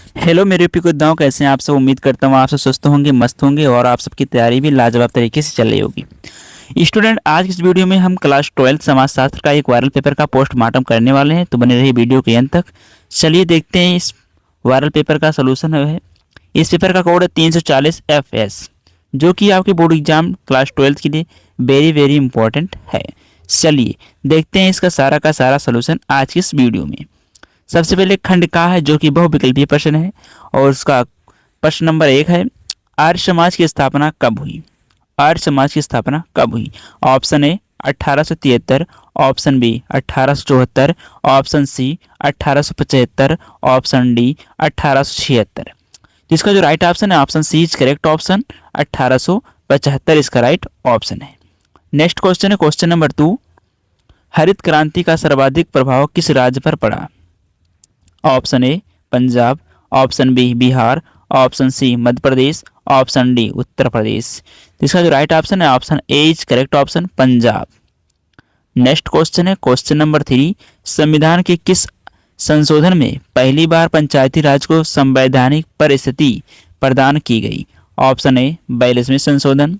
Hello मेरे प्रिय योद्धाओं, कैसे हैं आप सब। उम्मीद करता हूँ आप सब स्वस्थ होंगे, मस्त होंगे और आप सबकी तैयारी भी लाजवाब तरीके से चल रही होगी। स्टूडेंट, आज की इस वीडियो में हम क्लास 12 समाजशास्त्र का एक वायरल पेपर का पोस्टमार्टम करने वाले हैं, तो बने रहिए वीडियो के अंत तक। चलिए देखते हैं इस वायरल पेपर का सोल्यूशन है। इस पेपर का कोड है 340FS, जो कि आपके बोर्ड एग्जाम क्लास 12 के लिए वेरी वेरी इंपॉर्टेंट है। चलिए देखते हैं इसका सारा का सारा सोल्यूशन आज की इस वीडियो में। सबसे पहले खंड का है, जो कि बहुविकल्पीय प्रश्न है और उसका प्रश्न नंबर 1 है, आर्य समाज की स्थापना कब हुई। आर्य समाज की स्थापना कब हुई। Option A 1873, option B 1874, option C 1875, option D 1876। इसका जो राइट ऑप्शन है option C is correct option, 1875 इसका राइट ऑप्शन है। नेक्स्ट क्वेश्चन है क्वेश्चन नंबर 2, हरित क्रांति का सर्वाधिक प्रभाव किस राज्य पर पड़ा। Option A Punjab, option B Bihar, option C Madhya Pradesh, option D Uttar Pradesh. इसका जो राइट ऑप्शन है option A is correct option, Punjab. Next question है क्वेश्चन नंबर 3, संविधान के किस संशोधन में पहली बार पंचायती राज को संवैधानिक परिस्थिति प्रदान की गई। ऑप्शन ए 42वें संशोधन,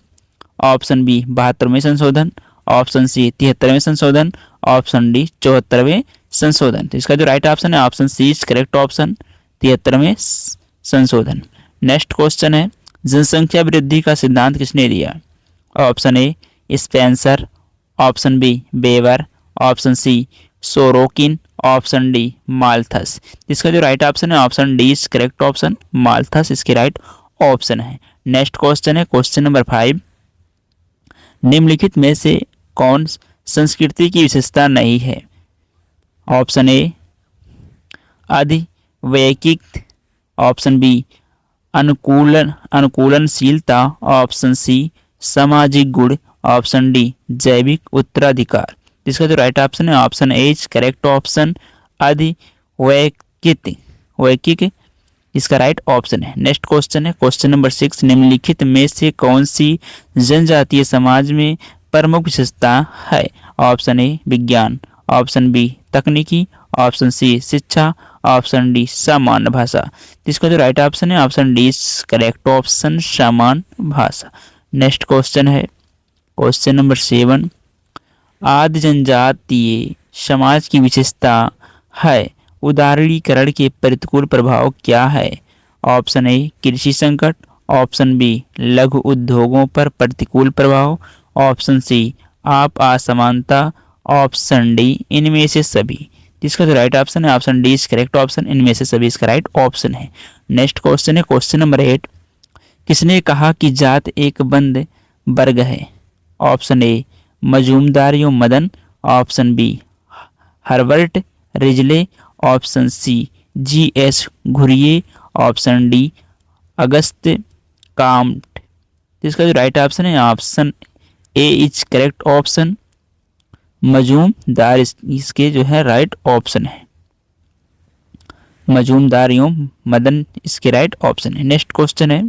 ऑप्शन बी 72वें संशोधन, ऑप्शन सी 73वें संशोधन, ऑप्शन डी 74वें संशोधन। तो इसका जो राइट ऑप्शन है option C is correct option, 73वें संशोधन। नेक्स्ट क्वेश्चन है, जनसंख्या वृद्धि का सिद्धांत किसने दिया। Option A Spencer, option B Weber, option C Sorokin, option D Malthus. इसका जो राइट ऑप्शन है option D is correct option, Malthus इसके राइट ऑप्शन है। नेक्स्ट क्वेश्चन है क्वेश्चन नंबर 5, निम्नलिखित में से कौन संस्कृति की विशेषता नहीं है। ऑप्शन ए अधिवैयक्तिक, ऑप्शन बी अनुकूलनशीलता, ऑप्शन सी सामाजिक गुण, ऑप्शन डी जैविक उत्तराधिकार। इसका जो राइट ऑप्शन है option A is correct option, अधिवैयक्तिक इसका राइट ऑप्शन है। नेक्स्ट क्वेश्चन है क्वेश्चन नंबर 6, निम्नलिखित में से कौन सी जनजातीय समाज में प्रमुख विशेषता है। ऑप्शन ए विज्ञान, ऑप्शन बी तकनीकी, ऑप्शन सी शिक्षा, ऑप्शन डी सामान्य भाषा। इसका जो राइट ऑप्शन है ऑप्शन डी करेक्ट ऑप्शन, सामान्य भाषा। नेक्स्ट क्वेश्चन है क्वेश्चन नंबर 7, आदि जनजातीय समाज की विशेषता है उदारीकरण के प्रतिकूल प्रभाव क्या है। ऑप्शन ए कृषि संकट, ऑप्शन बी लघु उद्योगों पर प्रतिकूल प्रभाव, ऑप्शन सी आप असमानता, ऑप्शन डी इनमें से सभी। इसका जो राइट ऑप्शन है option D is correct option, इनमें से सभी इसका राइट ऑप्शन है। नेक्स्ट क्वेश्चन है क्वेश्चन नंबर 8, किसने कहा कि जात एक बंद वर्ग है। ऑप्शन ए मजूमदार यो Madan, option B Herbert Risley, option C GS Ghurye, option D August Comte. इसका जो राइट ऑप्शन है option A is correct option, Majumdar इसके जो है राइट ऑप्शन है, मजूमदार एवं मदन इसके राइट ऑप्शन है। नेक्स्ट क्वेश्चन है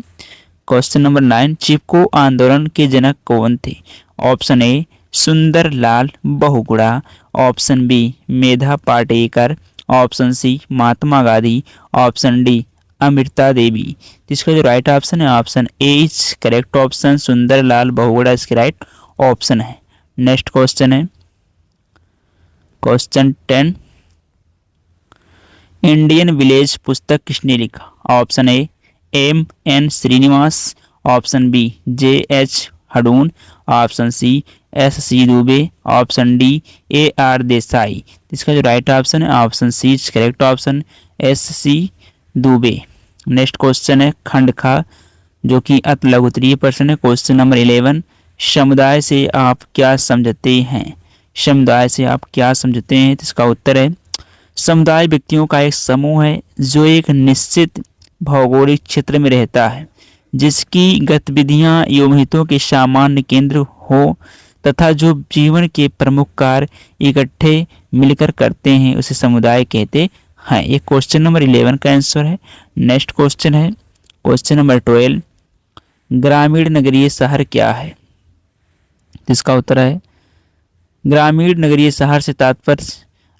क्वेश्चन नंबर 9, चिपको आंदोलन के जनक कौन थे। Option A Sunder Lal Bahuguna, option B Medha Patkar, option C Mahatma Gandhi, option D Amrita Devi. इसका जो राइट ऑप्शन है option A is correct option, Sunder Lal Bahuguna इसके राइट ऑप्शन है। नेक्स्ट क्वेश्चन है क्वेश्चन 10, इंडियन विलेज पुस्तक किसने लिखा। Option A M.N. Srinivas, option B J.H. हडून, option C S.C. Dubey, option D A.R. Desai. इसका जो राइट ऑप्शन है option C is correct option, S.C. Dubey. Next question है खंड खा, जो कि अति लघु उत्तरीय प्रश्न है। क्वेश्चन नंबर 11, समुदाय से आप क्या समझते हैं। समुदाय से आप क्या समझते हैं। तो इसका उत्तर है, समुदाय व्यक्तियों का एक समूह है जो एक निश्चित भौगोलिक क्षेत्र में रहता है, जिसकी गतिविधियां एवं हितों के सामान्य केंद्र हो तथा जो जीवन के प्रमुख कार्य इकट्ठे मिलकर करते हैं उसे समुदाय कहते हैं। ये क्वेश्चन नंबर 11 का आंसर है। नेक्स्ट क्वेश्चन है क्वेश्चन नंबर 12, ग्रामीण नगरीय शहर क्या है। इसका उत्तर है, ग्रामीण नगरीय शहर से तात्पर्य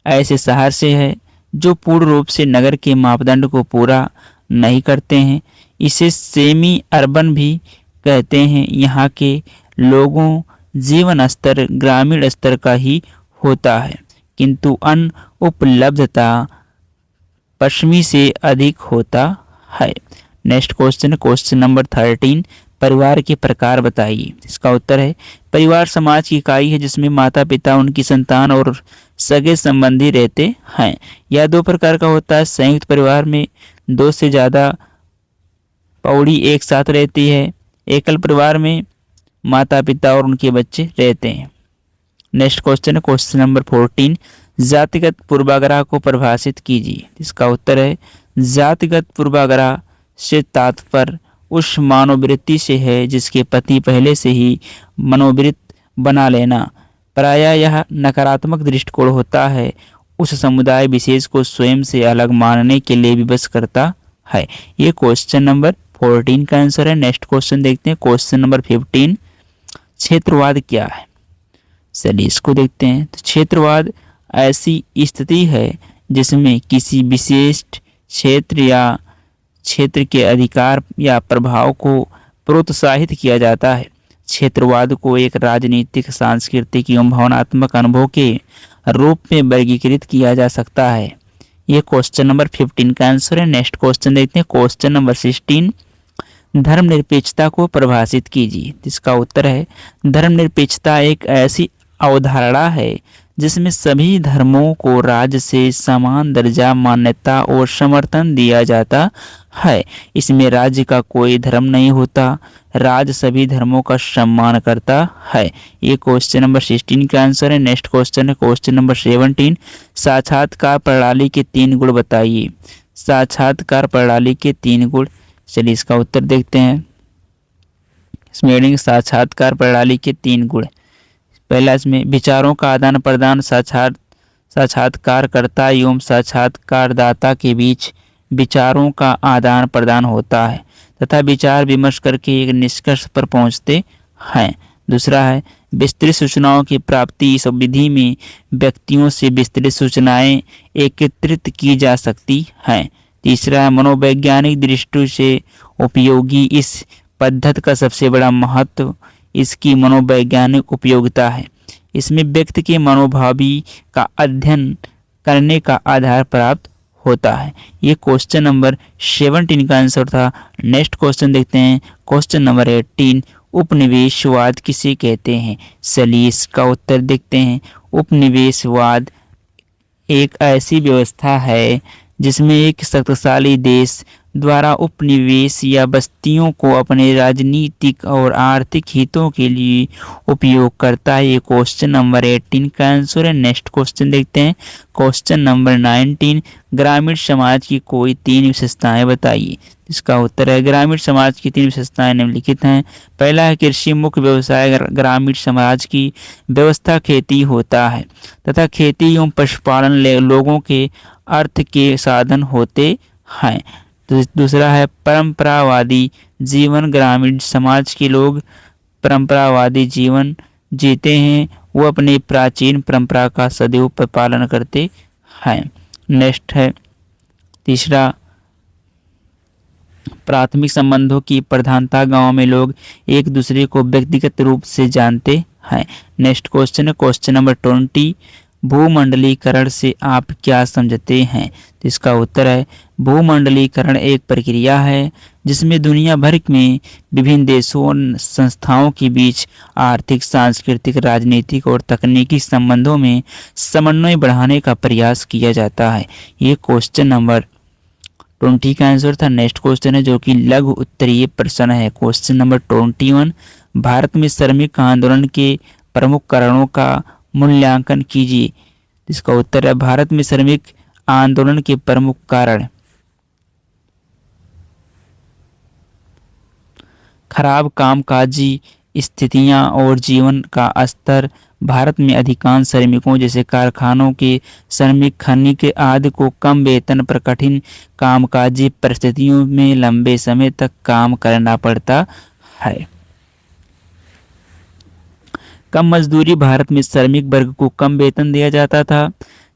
ऐसे शहर से है जो पूर्ण रूप से नगर के मापदंड को पूरा नहीं करते हैं। इसे सेमी अर्बन भी कहते हैं। यहाँ के लोगों जीवन स्तर ग्रामीण स्तर का ही होता है, किंतु अन्न उपलब्धता पश्चिमी से अधिक होता है। नेक्स्ट क्वेश्चन, क्वेश्चन नंबर 13, परिवार के प्रकार बताइए। इसका उत्तर है परिवार समाज की इकाई है जिसमें माता पिता, उनकी संतान और सगे संबंधी रहते हैं। यह दो प्रकार का होता है। संयुक्त परिवार में दो से ज़्यादा पौड़ी एक साथ रहती है। एकल परिवार में माता पिता और उनके बच्चे रहते हैं। नेक्स्ट क्वेश्चन है क्वेश्चन नंबर 14, जातिगत पूर्वाग्रह को परिभाषित कीजिए। इसका उत्तर है जातिगत पूर्वाग्रह से तात्पर्य उस मनोवृत्ति से है जिसके पति पहले से ही मनोवृत्त बना लेना। प्रायः यह नकारात्मक दृष्टिकोण होता है, उस समुदाय विशेष को स्वयं से अलग मानने के लिए विवश करता है। ये क्वेश्चन नंबर 14 का आंसर है। नेक्स्ट क्वेश्चन देखते हैं क्वेश्चन नंबर 15, क्षेत्रवाद क्या है। चलिए इसको देखते हैं। तो क्षेत्रवाद ऐसी स्थिति है जिसमें किसी विशेष क्षेत्र या क्षेत्र के अधिकार या प्रभाव को प्रोत्साहित किया जाता है। क्षेत्रवाद को एक राजनीतिक, सांस्कृतिक एवं भावनात्मक अनुभव के रूप में वर्गीकृत किया जा सकता है। ये क्वेश्चन नंबर 15 का आंसर है। नेक्स्ट क्वेश्चन देखते हैं क्वेश्चन नंबर 16, धर्मनिरपेक्षता को परिभाषित कीजिए। इसका उत्तर है धर्मनिरपेक्षता एक ऐसी अवधारणा है जिसमें सभी धर्मों को राज्य से समान दर्जा, मान्यता और समर्थन दिया जाता है। इसमें राज्य का कोई धर्म नहीं होता, राज्य सभी धर्मों का सम्मान करता है। ये क्वेश्चन नंबर 16 का आंसर है। नेक्स्ट क्वेश्चन है क्वेश्चन नंबर 17, साक्षात्कार प्रणाली के 3 गुण बताइए। साक्षात्कार प्रणाली के 3 गुण, चलिए इसका उत्तर देखते हैं। इसमें साक्षात्कार प्रणाली के 3 गुण, पहला इसमें विचारों का आदान प्रदान, साक्षात्कारकर्ता एवं साक्षात्कारदाता के बीच विचारों का आदान प्रदान होता है तथा विचार विमर्श करके एक निष्कर्ष पर पहुंचते हैं। दूसरा है विस्तृत सूचनाओं की प्राप्ति। इस विधि में व्यक्तियों से विस्तृत सूचनाएं एकत्रित की जा सकती हैं। तीसरा है मनोवैज्ञानिक दृष्टि से उपयोगी। इस पद्धति का सबसे बड़ा महत्व इसकी मनोवैज्ञानिक उपयोगिता है। इसमें व्यक्ति के मनोभावी का अध्ययन करने का आधार प्राप्त होता है। ये क्वेश्चन नंबर 17 का आंसर था। नेक्स्ट क्वेश्चन देखते हैं क्वेश्चन नंबर 18, उपनिवेशवाद किसे कहते हैं। चलिए इसका उत्तर देखते हैं। उपनिवेशवाद एक ऐसी व्यवस्था है जिसमें एक शक्तिशाली देश द्वारा उपनिवेश या बस्तियों को अपने राजनीतिक और आर्थिक हितों के लिए उपयोग करता है। ये क्वेश्चन नंबर 18 का आंसर है। नेक्स्ट क्वेश्चन देखते हैं क्वेश्चन नंबर 19, ग्रामीण समाज की कोई 3 विशेषताएं बताइए। इसका उत्तर है ग्रामीण समाज की 3 विशेषताएं निम्नलिखित हैं। पहला है कृषि मुख्य व्यवसाय। ग्रामीण समाज की व्यवस्था खेती होता है तथा खेती एवं पशुपालन लोगों के अर्थ के साधन होते हैं। दूसरा है परंपरावादी जीवन। ग्रामीण समाज के लोग परंपरावादी जीवन जीते हैं, वो अपनी प्राचीन परंपरा का सदैव पालन करते हैं। नेक्स्ट है तीसरा, प्राथमिक संबंधों की प्रधानता। गांव में लोग एक दूसरे को व्यक्तिगत रूप से जानते हैं। नेक्स्ट क्वेश्चन है क्वेश्चन नंबर 20, भूमंडलीकरण से आप क्या समझते हैं। तो इसका उत्तर है भूमंडलीकरण एक प्रक्रिया है जिसमें दुनिया भर में विभिन्न देशों और संस्थाओं के बीच आर्थिक, सांस्कृतिक, राजनीतिक और तकनीकी संबंधों में समन्वय बढ़ाने का प्रयास किया जाता है। ये क्वेश्चन नंबर 20 का आंसर था। नेक्स्ट क्वेश्चन है जो कि लघु उत्तरीय प्रश्न है। क्वेश्चन नंबर 21, भारत में श्रमिक आंदोलन के प्रमुख कारणों का मूल्यांकन कीजिए। इसका उत्तर है भारत में श्रमिक आंदोलन के प्रमुख कारण खराब कामकाजी स्थितियां और जीवन का स्तर। भारत में अधिकांश श्रमिकों जैसे कारखानों के श्रमिक, खनिक आदि को कम वेतन पर कठिन कामकाजी परिस्थितियों में लंबे समय तक काम करना पड़ता है। कम मजदूरी। भारत में श्रमिक वर्ग को कम वेतन दिया जाता था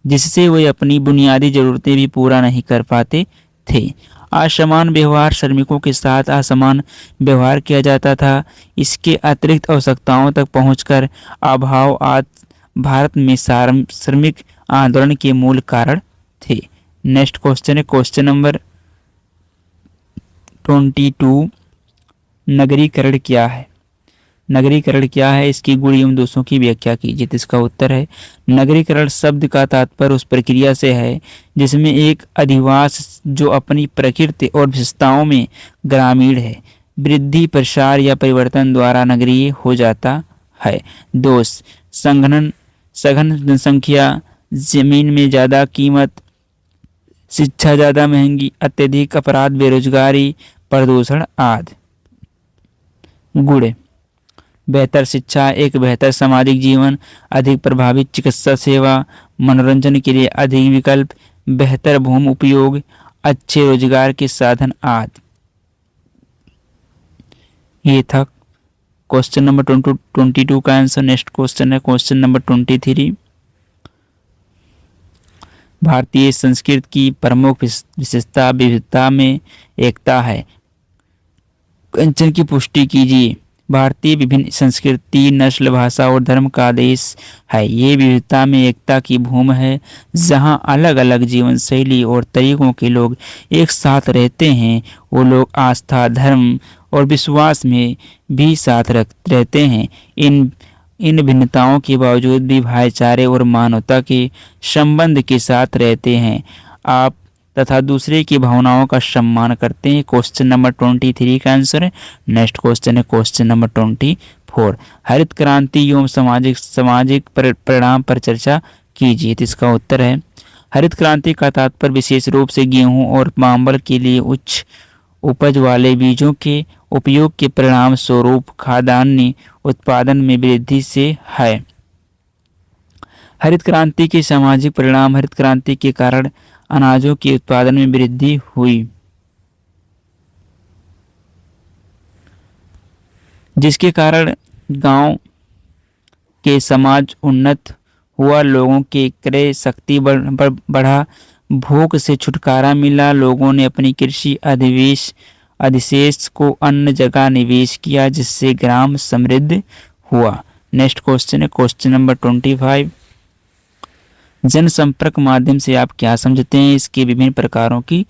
जिससे वे अपनी बुनियादी जरूरतें भी पूरा नहीं कर पाते थे। असमान व्यवहार, श्रमिकों के साथ असमान व्यवहार किया जाता था। इसके अतिरिक्त आवश्यकताओं तक पहुंचकर अभाव आज भारत में श्रमिक आंदोलन के मूल कारण थे। नेक्स्ट क्वेश्चन है क्वेश्चन नंबर 22। नगरीकरण क्या है? नगरीकरण क्या है, इसकी गुण एवं दोषों की व्याख्या कीजिए। तो इसका उत्तर है नगरीकरण शब्द का तात्पर्य उस प्रक्रिया से है जिसमें एक अधिवास जो अपनी प्रकृति और विशेषताओं में ग्रामीण है, वृद्धि, प्रसार या परिवर्तन द्वारा नगरीय हो जाता है। दोष: सघन जनसंख्या, जमीन में ज़्यादा कीमत, शिक्षा ज़्यादा महंगी, अत्यधिक अपराध, बेरोजगारी, प्रदूषण आदि। गुण: बेहतर शिक्षा, एक बेहतर सामाजिक जीवन, अधिक प्रभावी चिकित्सा सेवा, मनोरंजन के लिए अधिक विकल्प, बेहतर भूमि उपयोग, अच्छे रोजगार के साधन आदि। ये था क्वेश्चन नंबर 22 का आंसर। नेक्स्ट क्वेश्चन है क्वेश्चन नंबर 23। भारतीय संस्कृति की प्रमुख विशेषता विविधता में एकता है। कंचन की पुष्टि कीजिए। भारतीय विभिन्न संस्कृति, नस्ल, भाषा और धर्म का देश है। ये विविधता में एकता की भूमि है, जहाँ अलग अलग जीवन शैली और तरीकों के लोग एक साथ रहते हैं। वो लोग आस्था, धर्म और विश्वास में भी साथ रहते हैं। इन भिन्नताओं के बावजूद भी भाईचारे और मानवता के संबंध के साथ रहते हैं। आप तथा दूसरे की भावनाओं का सम्मान करते हैं। क्वेश्चन नंबर 23 का आंसर है। नेक्स्ट क्वेश्चन है क्वेश्चन नंबर 24। हरित क्रांति एवं सामाजिक परिणाम पर चर्चा कीजिए। तो इसका उत्तर है हरित क्रांति का तात्पर्य विशेष रूप से गेहूं और चावल के लिए उच्च उपज वाले बीजों के उपयोग के परिणाम स्वरूप खाद्यान्न उत्पादन में वृद्धि से है। हरित क्रांति के सामाजिक परिणाम: हरित क्रांति के कारण अनाजों के उत्पादन में वृद्धि हुई, जिसके कारण गांव के समाज उन्नत हुआ, लोगों के क्रय शक्ति बढ़ा, भूख से छुटकारा मिला, लोगों ने अपनी कृषि अधिशेष को अन्य जगह निवेश किया, जिससे ग्राम समृद्ध हुआ। नेक्स्ट क्वेश्चन है क्वेश्चन नंबर 25। जनसंपर्क माध्यम से आप क्या समझते हैं? इसके विभिन्न प्रकारों की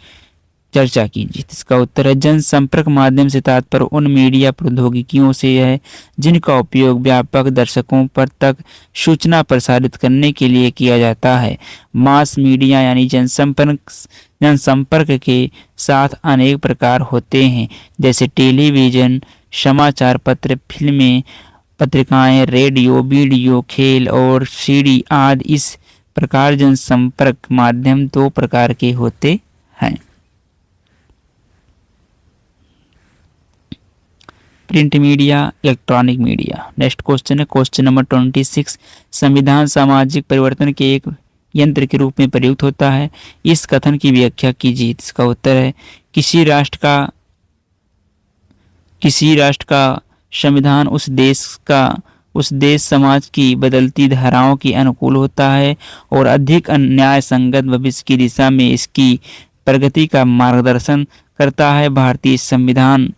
चर्चा कीजिए। इसका उत्तर है जनसंपर्क माध्यम से तात्पर्य उन मीडिया प्रौद्योगिकियों से है जिनका उपयोग व्यापक दर्शकों पर तक सूचना प्रसारित करने के लिए किया जाता है। मास मीडिया यानी जनसंपर्क के साथ अनेक प्रकार होते हैं, जैसे टेलीविजन, समाचार पत्र, फिल्में, पत्रिकाएं, रेडियो, वीडियो, खेल और सीडी आदि। इस प्रकार जनसंपर्क माध्यम दो प्रकार के होते हैं, print media, electronic media. Next question है क्वेश्चन नंबर 26। संविधान सामाजिक परिवर्तन के एक यंत्र के रूप में प्रयुक्त होता है। इस कथन की व्याख्या कीजिए। इसका उत्तर है किसी राष्ट्र का संविधान उस देश समाज की बदलती धाराओं के अनुकूल होता है और अधिक न्याय संगत भविष्य की दिशा में इसकी प्रगति का मार्गदर्शन करता है। भारतीय संविधान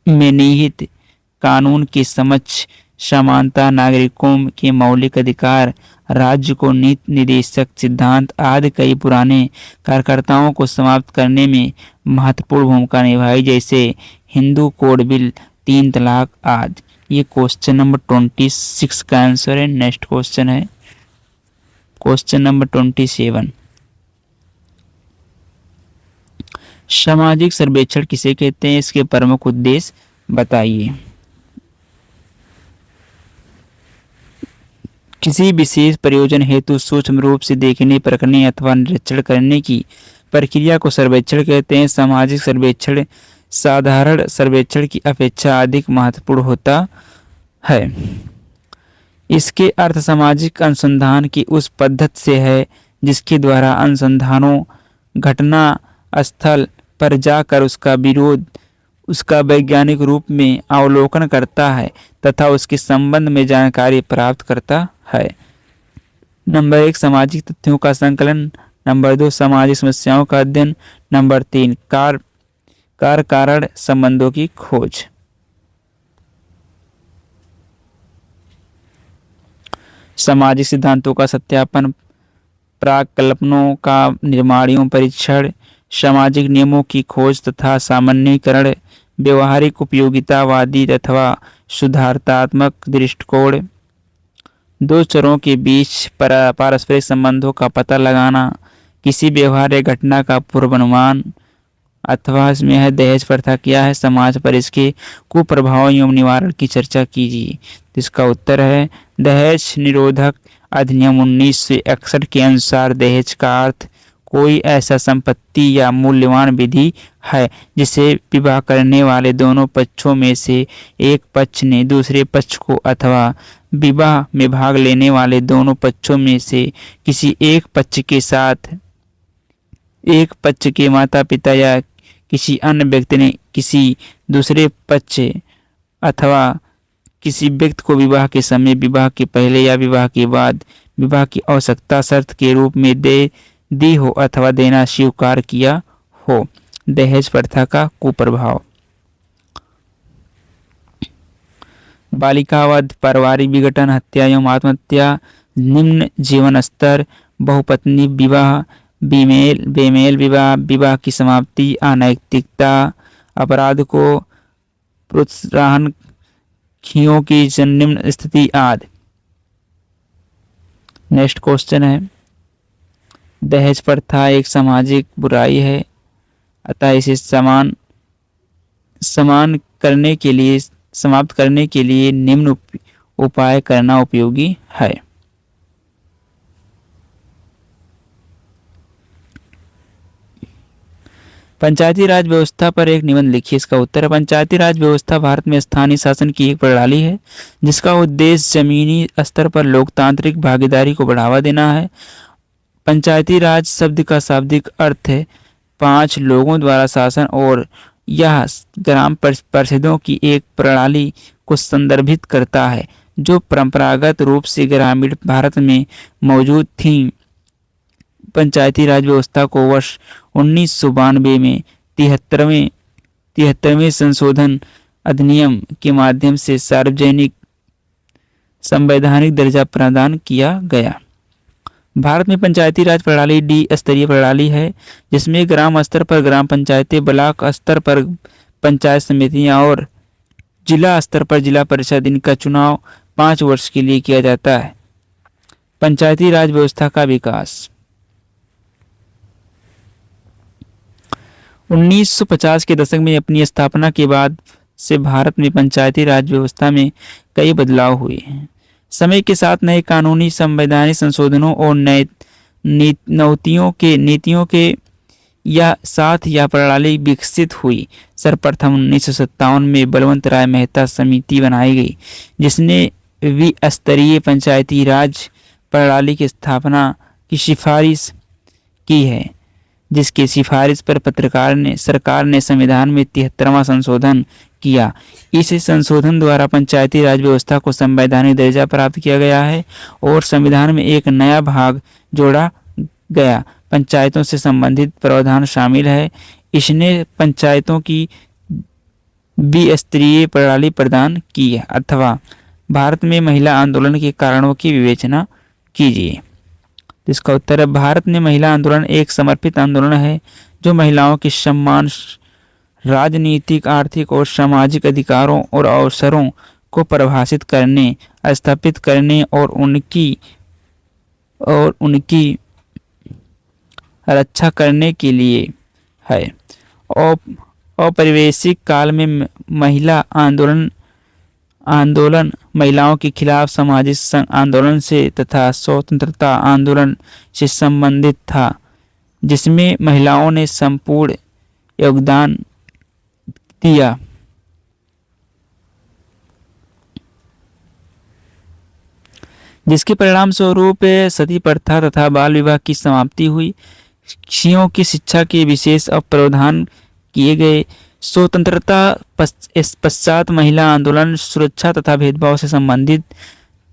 में निहित कानून के समक्ष समानता, नागरिकों के मौलिक अधिकार, राज्य को नीति निर्देशक सिद्धांत आदि कई पुराने कार्यकर्ताओं को समाप्त करने में महत्वपूर्ण भूमिका निभाई, जैसे हिंदू कोड बिल, 3 तलाक आदि। ये क्वेश्चन नंबर 26 का आंसर है। नेक्स्ट क्वेश्चन है क्वेश्चन नंबर 27। सामाजिक सर्वेक्षण किसे कहते हैं? इसके प्रमुख उद्देश्य बताइए। किसी विशेष प्रयोजन हेतु सूक्ष्म रूप से देखने, परखने अथवा निरीक्षण करने की प्रक्रिया को सर्वेक्षण कहते हैं। सामाजिक सर्वेक्षण साधारण सर्वेक्षण की अपेक्षा अधिक महत्वपूर्ण होता है। इसके अर्थ सामाजिक अनुसंधान की उस पद्धति से है जिसके द्वारा अनुसंधानों घटना स्थल पर जाकर उसका वैज्ञानिक रूप में अवलोकन करता है तथा उसके संबंध में जानकारी प्राप्त करता है। नंबर 1, सामाजिक तथ्यों का संकलन नंबर 2 सामाजिक समस्याओं का अध्ययन, नंबर 3 कार्य कारण संबंधों की खोज। सामाजिक सिद्धांतों का सत्यापन, प्राक्कल्पनों का निर्माण एवं परीक्षण, सामाजिक नियमों की खोज तथा सामान्यीकरण, व्यवहारिक उपयोगितावादी अथवा सुधारात्मक दृष्टिकोण, दो चरों के बीच पारस्परिक संबंधों का पता लगाना, किसी व्यवहार या घटना का पूर्वानुमान, अथवा इसमें है दहेज प्रथा क्या है, समाज पर इसके कुप्रभावों एवं निवारण की चर्चा कीजिए। तो इसका उत्तर है दहेज निरोधक अधिनियम 1961 के अनुसार दहेज का अर्थ कोई ऐसा संपत्ति या मूल्यवान विधि है जिसे विवाह करने वाले दोनों पक्षों में से एक पक्ष ने दूसरे पक्ष को अथवा विवाह में भाग लेने वाले दोनों पक्षों में से किसी एक पक्ष के साथ एक पक्ष के माता पिता या किसी अन्य व्यक्ति ने किसी दूसरे पक्ष अथवा किसी व्यक्ति को विवाह के समय, विवाह के पहले या विवाह के बाद विवाह की आवश्यकता शर्त के रूप में दी हो अथवा देना स्वीकार किया हो। दहेज प्रथा का कुप्रभाव, बालिकावध, पारिवारिक विघटन, हत्या एवं आत्महत्या, निम्न जीवन स्तर, बहुपत्नी विवाह, बेमेल विवाह, विवाह की समाप्ति, अनैतिकता, अपराध को प्रोत्साहन, खियों की निम्न स्थिति आदि। नेक्स्ट क्वेश्चन है दहेज प्रथा एक सामाजिक बुराई है, अतः इसे समाप्त करने के लिए निम्न उपाय करना उपयोगी है। पंचायती राज व्यवस्था पर एक निबंध लिखिए। इसका उत्तर है पंचायती राज व्यवस्था भारत में स्थानीय शासन की एक प्रणाली है जिसका उद्देश्य जमीनी स्तर पर लोकतांत्रिक भागीदारी को बढ़ावा देना है। पंचायती राज शब्द का शाब्दिक अर्थ है 5 लोगों द्वारा शासन और यह ग्राम परिषदों की एक प्रणाली को संदर्भित करता है जो परंपरागत रूप से ग्रामीण भारत में मौजूद थी। पंचायती राज व्यवस्था को वर्ष 1992 में 73वें संशोधन अधिनियम के माध्यम से सार्वजनिक संवैधानिक दर्जा प्रदान किया गया। भारत में पंचायती राज प्रणाली स्तरीय प्रणाली है जिसमें ग्राम स्तर पर ग्राम पंचायतें, ब्लॉक स्तर पर पंचायत समितियां और जिला स्तर पर जिला परिषद, इनका चुनाव 5 वर्ष के लिए किया जाता है। पंचायती राज व्यवस्था का विकास 1950 के दशक में अपनी स्थापना के बाद से भारत में पंचायती राज व्यवस्था में कई बदलाव हुए हैं। समय के साथ नए कानूनी संवैधानिक संशोधनों और नीतियों के साथ यह प्रणाली विकसित हुई। सर्वप्रथम 1957 में बलवंत राय मेहता समिति बनाई गई जिसने द्विस्तरीय पंचायती राज प्रणाली की स्थापना की सिफारिश की है, जिसकी सिफारिश पर सरकार ने संविधान में 73वां संशोधन किया। इस संशोधन द्वारा पंचायती राज व्यवस्था को संवैधानिक दर्जा प्राप्त किया गया है और संविधान में एक नया भाग जोड़ा गया। पंचायतों से संबंधित प्रावधान शामिल है। इसने पंचायतों की द्विस्तरीय प्रणाली प्रदान की है। अथवा भारत में महिला आंदोलन के कारणों की विवेचना कीजिए। इसका उत्तर है भारत में महिला आंदोलन एक समर्पित आंदोलन है जो महिलाओं के सम्मान, राजनीतिक, आर्थिक और सामाजिक अधिकारों और अवसरों को परिभाषित करने, स्थापित करने और उनकी रक्षा करने के लिए है। औपनिवेशिक काल में महिला आंदोलन महिलाओं के खिलाफ सामाजिक आंदोलन से तथा स्वतंत्रता आंदोलन से संबंधित था, जिसमें महिलाओं ने संपूर्ण योगदान दिया। जिसके परिणाम स्वरूप सती प्रथा तथा बाल विवाह की समाप्ति हुई। स्त्रियों की शिक्षा के विशेष प्रावधान किए गए। स्वतंत्रता पश्चात महिला आंदोलन सुरक्षा तथा भेदभाव से संबंधित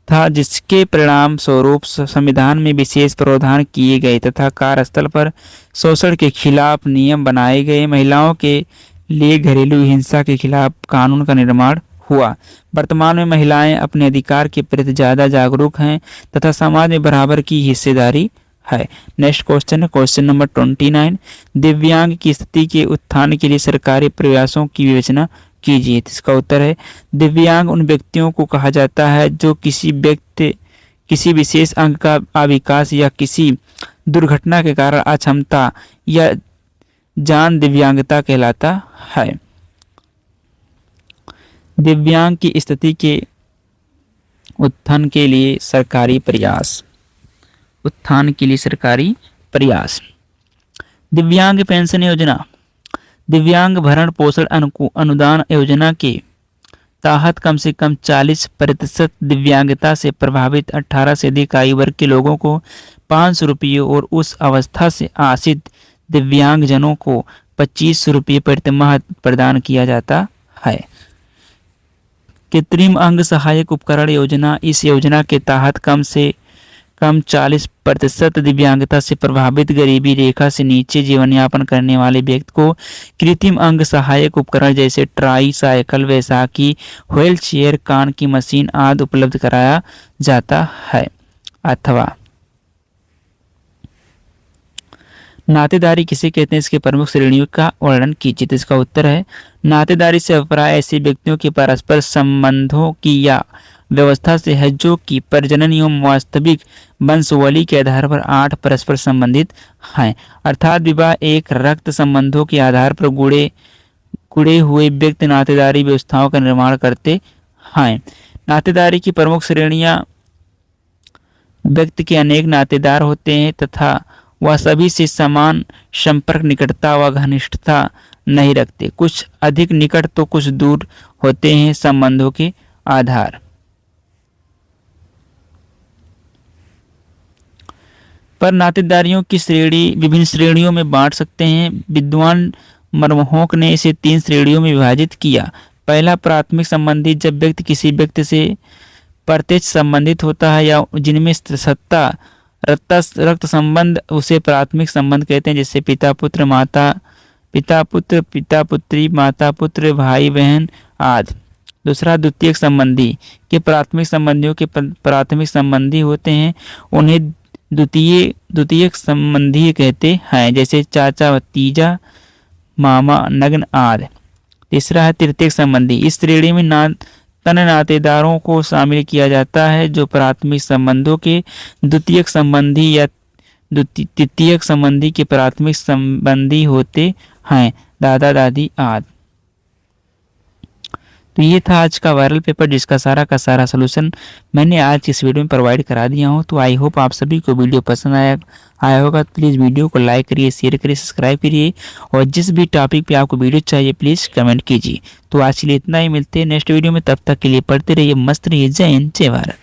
था, जिसके परिणाम स्वरूप संविधान में विशेष प्रावधान किए गए तथा कार्यस्थल पर शोषण के खिलाफ नियम बनाए गए। महिलाओं के लिए घरेलू हिंसा के खिलाफ कानून का निर्माण हुआ। वर्तमान में महिलाएं अपने अधिकार के प्रति ज़्यादा जागरूक हैं तथा समाज में बराबर की हिस्सेदारी है। नेक्स्ट क्वेश्चन है क्वेश्चन नंबर 29। दिव्यांग की स्थिति के उत्थान के लिए सरकारी प्रयासों की विवेचना कीजिए। इसका उत्तर है दिव्यांग उन व्यक्तियों को कहा जाता है जो किसी विशेष अंग का अविकास या किसी दुर्घटना के कारण अक्षमता या जान दिव्यांगता कहलाता है। दिव्यांग की स्थिति के उत्थान के लिए सरकारी प्रयास। दिव्यांग पेंशन योजना। दिव्यांग भरण पोषण अनुदान योजना के तहत कम से कम 40% दिव्यांगता से प्रभावित 18 से अधिक आयु वर्ग के लोगों को 500 रुपये और उस अवस्था से आश्रित दिव्यांगजनों को 2500 रुपये प्रति माह प्रदान किया जाता है। कृत्रिम अंग सहायक उपकरण योजना। इस योजना के तहत कम से कम 40% दिव्यांगता से प्रभावित गरीबी रेखा से नीचे जीवन यापन करने वाले व्यक्ति को कृत्रिम अंग सहायक उपकरण जैसे ट्राई साइकिल, वैसाखी, व्हील चेयर, कान की मशीन आदि उपलब्ध कराया जाता है। अथवा नातेदारी किसे कहते हैं, इसके प्रमुख श्रेणियों का वर्णन कीजिए। तो इसका उत्तर है नातेदारी से अभिप्राय ऐसे व्यक्तियों के परस्पर संबंधों की या व्यवस्था से है जो कि प्रजनन एवं वास्तविक वंशावली के आधार पर 8 परस्पर संबंधित हैं। अर्थात विवाह एक रक्त संबंधों के आधार पर गुड़े हुए व्यक्ति नातेदारी व्यवस्थाओं का निर्माण करते हैं। नातेदारी की प्रमुख श्रेणियां व्यक्ति के अनेक नातेदार होते हैं तथा वह सभी से समान संपर्क, निकटता व घनिष्ठता नहीं रखते। कुछ अधिक निकट तो कुछ दूर होते हैं संबंधों के आधार पर। नातेदारियों की श्रेणी विभिन्न श्रेणियों में बांट सकते हैं। विद्वान मरमोहक ने इसे 3 श्रेणियों में विभाजित किया। पहला, प्राथमिक संबंधी, जब व्यक्ति किसी व्यक्ति से प्रत्यक्ष संबंधित होता है या जिनमें सत्ता रक्त संबंध, उसे प्राथमिक संबंध कहते हैं, जैसे पिता पुत्र, पिता पुत्री, माता पुत्र, भाई बहन आदि। दूसरा, द्वितीयक संबंधी के प्राथमिक संबंधियों के प्राथमिक संबंधी होते हैं, उन्हें द्वितीयक संबंधी कहते हैं, जैसे चाचा, भतीजा, मामा, नग्न आदि। तीसरा है तृतीयक संबंधी। इस श्रेणी में तन नातेदारों को शामिल किया जाता है जो प्राथमिक संबंधों के द्वितीयक संबंधी या तृतीयक संबंधी के प्राथमिक संबंधी होते हैं, दादा दादी आदि। तो ये था आज का वायरल पेपर जिसका सारा का सारा सलूशन मैंने आज की इस वीडियो में प्रोवाइड करा दिया हूँ। तो आई होप आप सभी को वीडियो पसंद आया होगा। तो प्लीज़ वीडियो को लाइक करिए, शेयर करिए, सब्सक्राइब करिए और जिस भी टॉपिक पे आपको वीडियो चाहिए प्लीज़ कमेंट कीजिए। तो आज के लिए इतना ही, मिलते हैं नेक्स्ट वीडियो में। तब तक के लिए पढ़ते रहिए, मस्त रहिए। जय हिंद, जय भारत।